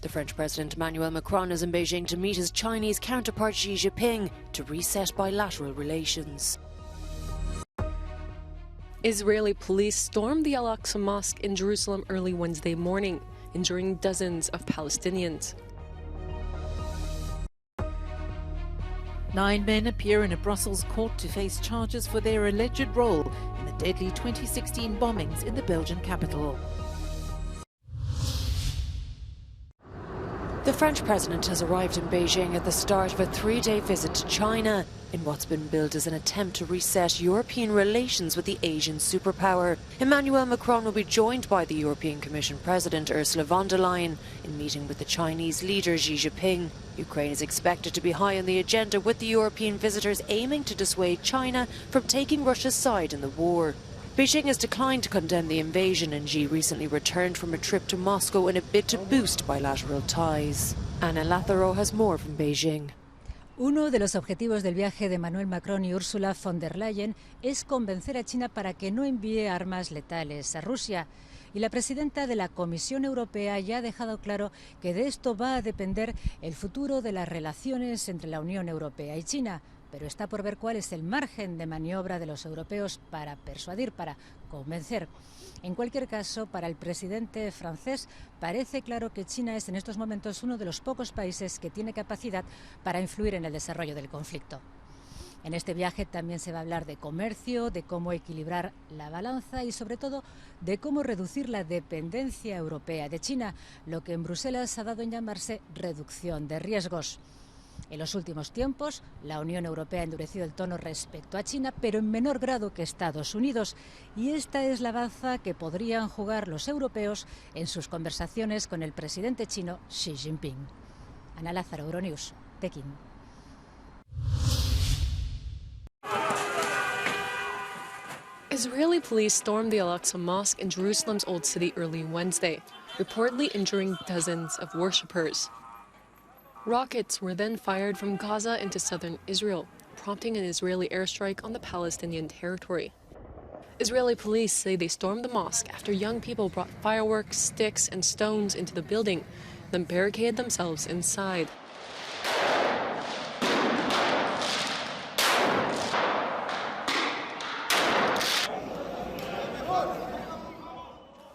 The French President Emmanuel Macron is in Beijing to meet his Chinese counterpart Xi Jinping to reset bilateral relations. Israeli police stormed the Al-Aqsa Mosque in Jerusalem early Wednesday morning, injuring dozens of Palestinians. 9 men appear in a Brussels court to face charges for their alleged role in the deadly 2016 bombings in the Belgian capital. The French president has arrived in Beijing at the start of a 3-day visit to China in what's been billed as an attempt to reset European relations with the Asian superpower. Emmanuel Macron will be joined by the European Commission President Ursula von der Leyen in meeting with the Chinese leader Xi Jinping. Ukraine is expected to be high on the agenda, with the European visitors aiming to dissuade China from taking Russia's side in the war. Beijing has declined to condemn the invasion, and Xi recently returned from a trip to Moscow in a bid to boost bilateral ties. Anna Lazaro has more from Beijing. Uno de los objetivos del viaje de Emmanuel Macron y Ursula von der Leyen es convencer a China para que no envíe armas letales a Rusia. Y la presidenta de la Comisión Europea ya ha dejado claro que de esto va a depender el futuro de las relaciones entre la Unión Europea y China. Pero está por ver cuál es el margen de maniobra de los europeos para persuadir, para convencer. En cualquier caso, para el presidente francés parece claro que China es en estos momentos uno de los pocos países que tiene capacidad para influir en el desarrollo del conflicto. En este viaje también se va a hablar de comercio, de cómo equilibrar la balanza y sobre todo de cómo reducir la dependencia europea de China, lo que en Bruselas ha dado en llamarse reducción de riesgos. En los últimos tiempos, la Unión Europea ha endurecido el tono respecto a China, pero en menor grado que Estados Unidos. Y esta es la baza que podrían jugar los europeos en sus conversaciones con el presidente chino Xi Jinping. Ana Lázaro, Euronews, Pekín. Israeli police stormed the Al-Aqsa Mosque in Jerusalem's Old City early Wednesday, reportedly injuring dozens of worshippers. Rockets were then fired from Gaza into southern Israel, prompting an Israeli airstrike on the Palestinian territory. Israeli police say they stormed the mosque after young people brought fireworks, sticks, and stones into the building, then barricaded themselves inside.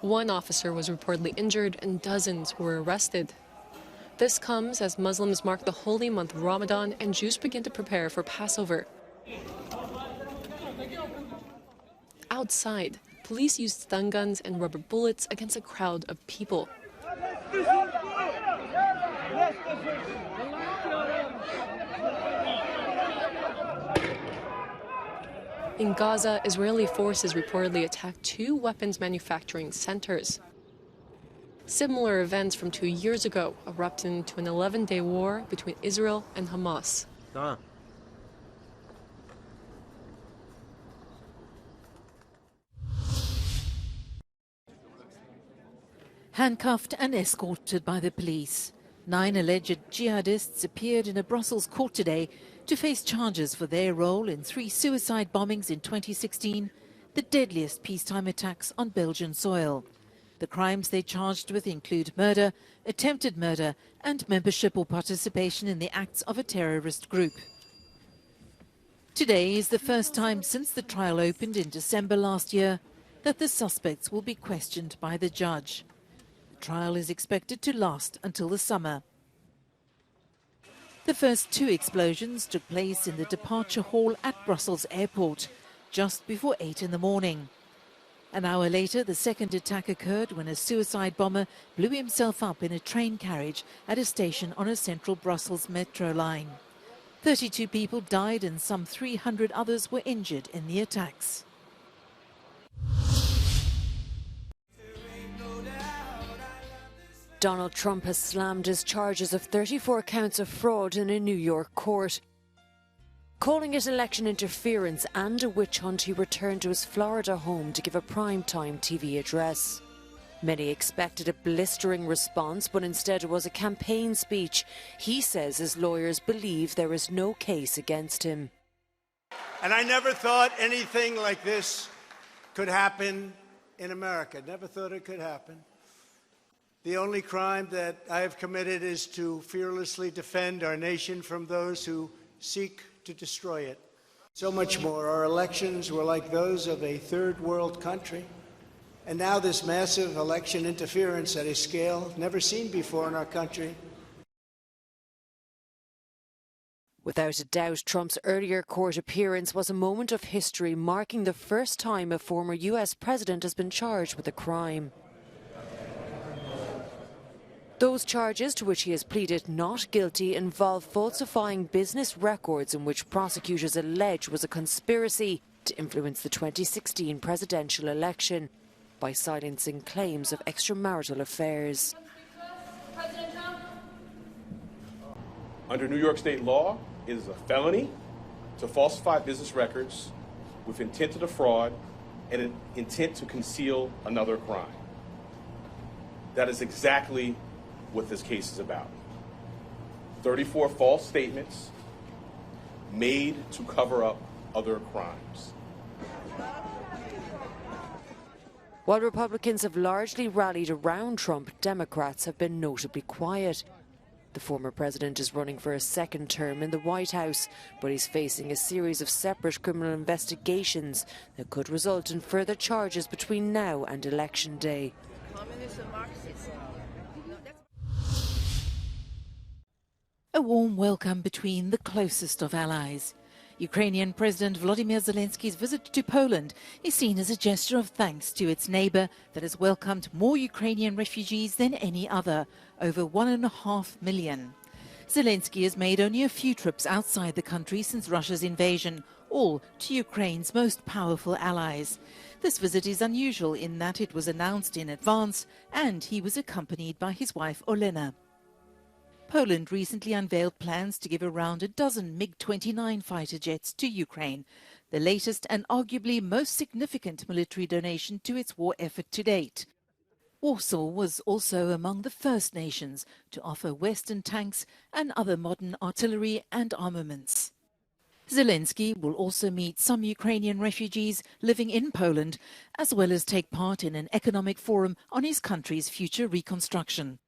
One officer was reportedly injured and dozens were arrested. This comes as Muslims mark the holy month of Ramadan and Jews begin to prepare for Passover. Outside, police used stun guns and rubber bullets against a crowd of people. In Gaza, Israeli forces reportedly attacked 2 weapons manufacturing centers. Similar events from 2 years ago erupted into an 11-day war between Israel and Hamas. Handcuffed and escorted by the police, 9 alleged jihadists appeared in a Brussels court today to face charges for their role in 3 suicide bombings in 2016, the deadliest peacetime attacks on Belgian soil. The crimes they charged with include murder, attempted murder, and membership or participation in the acts of a terrorist group. Today is the first time since the trial opened in December last year that the suspects will be questioned by the judge. The trial is expected to last until the summer. The first 2 explosions took place in the departure hall at Brussels airport just before 8 in the morning. An hour later, the second attack occurred when a suicide bomber blew himself up in a train carriage at a station on a central Brussels metro line. 32 people died and some 300 others were injured in the attacks. Donald Trump has slammed his charges of 34 counts of fraud in a New York court. Calling it election interference and a witch hunt, he returned to his Florida home to give a primetime TV address. Many expected a blistering response, but instead it was a campaign speech. He says his lawyers believe there is no case against him. And I never thought anything like this could happen in America. Never thought it could happen. The only crime that I have committed is to fearlessly defend our nation from those who seek to destroy it. So much more. Our elections were like those of a third world country. And now this massive election interference at a scale never seen before in our country. Without a doubt, Trump's earlier court appearance was a moment of history, marking the first time a former US president has been charged with a crime. Those charges, to which he has pleaded not guilty, involve falsifying business records in which prosecutors allege was a conspiracy to influence the 2016 presidential election by silencing claims of extramarital affairs. Under New York state law, it is a felony to falsify business records with intent to defraud and an intent to conceal another crime. That is exactly what this case is about. 34 false statements made to cover up other crimes. While Republicans have largely rallied around Trump, Democrats have been notably quiet. The former president is running for a second term in the White House, but he's facing a series of separate criminal investigations that could result in further charges between now and Election Day. A warm welcome between the closest of allies. Ukrainian President Volodymyr Zelensky's visit to Poland is seen as a gesture of thanks to its neighbour that has welcomed more Ukrainian refugees than any other, over 1.5 million. Zelensky has made only a few trips outside the country since Russia's invasion, all to Ukraine's most powerful allies. This visit is unusual in that it was announced in advance and he was accompanied by his wife Olena. Poland recently unveiled plans to give around a dozen MiG-29 fighter jets to Ukraine, the latest and arguably most significant military donation to its war effort to date. Warsaw was also among the first nations to offer Western tanks and other modern artillery and armaments. Zelensky will also meet some Ukrainian refugees living in Poland, as well as take part in an economic forum on his country's future reconstruction.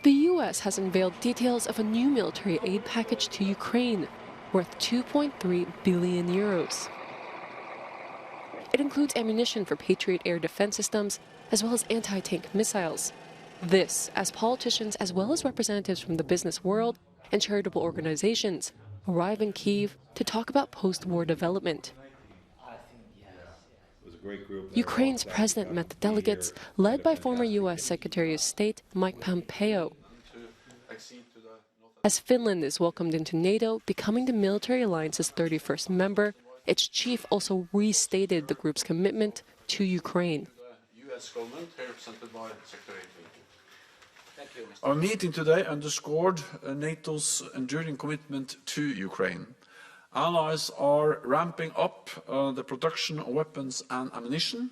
The U.S. has unveiled details of a new military aid package to Ukraine, worth 2.3 billion euros. It includes ammunition for Patriot air defense systems, as well as anti-tank missiles. This, as politicians as well as representatives from the business world and charitable organizations arrive in Kyiv to talk about post-war development. Ukraine's president met the delegates, led by former U.S. Secretary of State Mike Pompeo. As Finland is welcomed into NATO, becoming the military alliance's 31st member, its chief also restated the group's commitment to Ukraine. Our meeting today underscored NATO's enduring commitment to Ukraine. Allies are ramping up the production of weapons and ammunition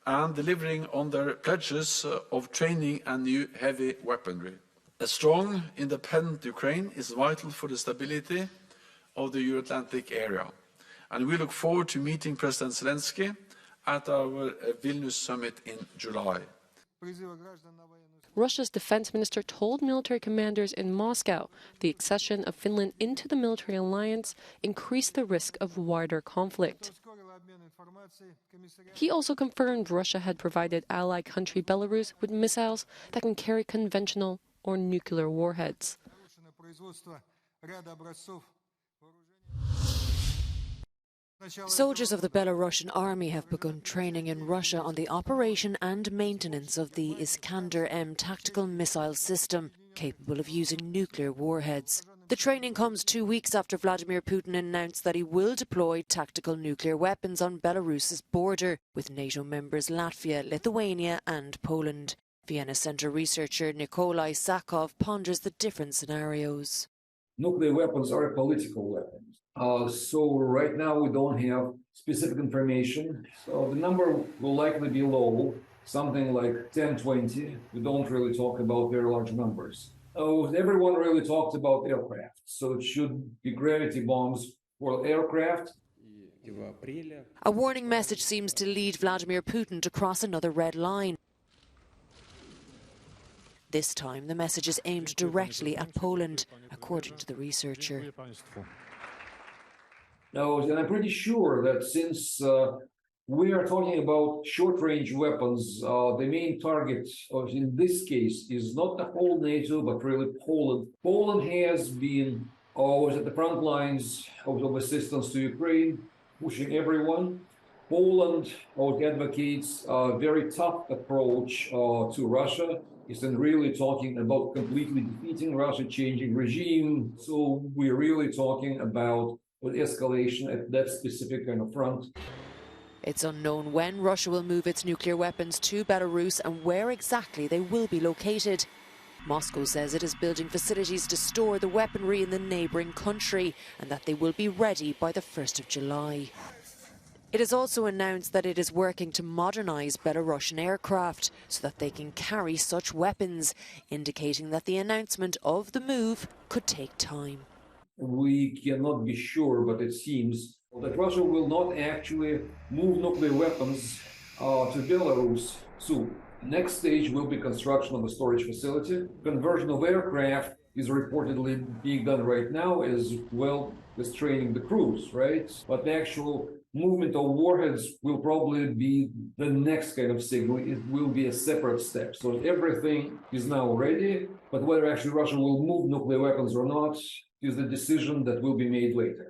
and delivering on their pledges of training and new heavy weaponry. A strong, independent Ukraine is vital for the stability of the Euro-Atlantic area, and we look forward to meeting President Zelensky at our Vilnius summit in July. Russia's defense minister told military commanders in Moscow the accession of Finland into the military alliance increased the risk of wider conflict. He also confirmed Russia had provided ally country Belarus with missiles that can carry conventional or nuclear warheads. Soldiers of the Belarusian army have begun training in Russia on the operation and maintenance of the Iskander-M tactical missile system, capable of using nuclear warheads. The training comes 2 weeks after Vladimir Putin announced that he will deploy tactical nuclear weapons on Belarus's border with NATO members Latvia, Lithuania and Poland. Vienna Centre researcher Nikolai Sakov ponders the different scenarios. Nuclear weapons are political weapons. So right now we don't have specific information. So the number will likely be low, something like 10, 20. We don't really talk about very large numbers. Everyone really talked about aircraft. So it should be gravity bombs for aircraft A warning message seems to lead Vladimir Putin to cross another red line. This time, the message is aimed directly at Poland, according to the researcher. Now, and I'm pretty sure that since we are talking about short-range weapons, the main target in this case is not the whole NATO, but really Poland. Poland has been always at the front lines of assistance to Ukraine, pushing everyone. Poland advocates a very tough approach to Russia. Isn't really talking about completely defeating Russia, changing regime. So we're really talking about escalation at that specific kind of front. It's unknown when Russia will move its nuclear weapons to Belarus and where exactly they will be located. Moscow says it is building facilities to store the weaponry in the neighbouring country and that they will be ready by the 1st of July. It has also announced that it is working to modernise Belarusian aircraft so that they can carry such weapons, indicating that the announcement of the move could take time. We cannot be sure, but it seems that Russia will not actually move nuclear weapons to Belarus soon. The next stage will be construction of a storage facility. Conversion of aircraft is reportedly being done right now, as well as training the crews, right? But the actual movement of warheads will probably be the next kind of signal. It will be a separate step. So everything is now ready, but whether actually Russia will move nuclear weapons or not is the decision that will be made later.